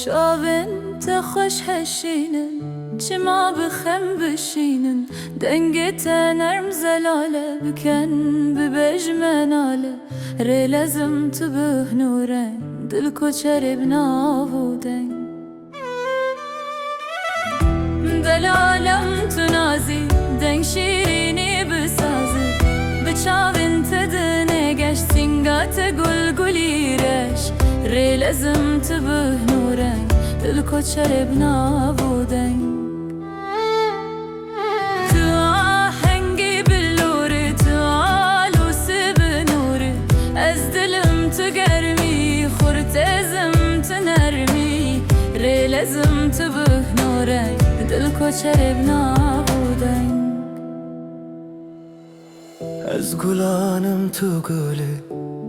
شاون تخوش هشینن چما بخم بشینن دنگت نرم زلاله بکن ببج مناله ری لازم تبه نورن دل کو چرب نابودن دل عالم تنازی دنگ شیرینی بسازی بچاوین تدنه گشتین گات گل گلیرش ری لازم تبه نورن دل کو چرب نابودن تو آهنگی بلوری تو آلوسی بنوری از دلم تو گرمی خورت ازم تو نرمی ری لازم تبه نورن دل کو چرب نابودن از گلانم تو گلی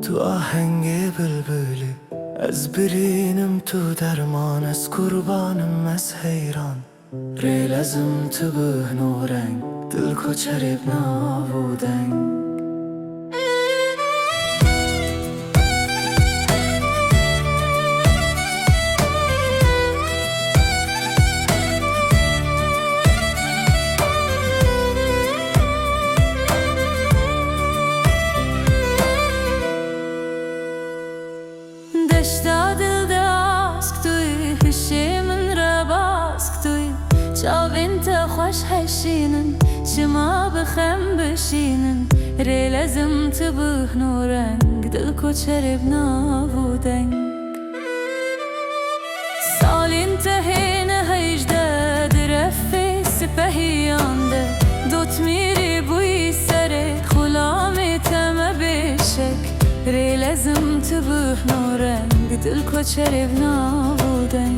تو آهنگ بلبلی از برینم تو درمان از قربانم از حیران ری لازم تو به نورنگ دل کو چرب نابودنگ دشتا دل داست توی هشی من را باست توی چاوین تا خوش هشینن شما بخم بشینن ری لازم تبه نورنگ دل کو چرب نابودنگ سالین تهین هجده درفی سپهیانده دوت میری بوی سره خلامی تم بشک ری لازم تبه نورنگ دل کو چرب نابودن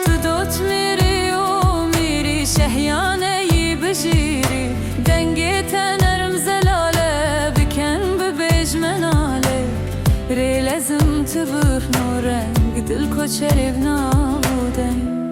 تو دوت میری و میری شهیانه ی بجیری دنگی نرم زلاله بکن ببیج مناله ری لازم تبه نورنگ دل کو چرب نابودن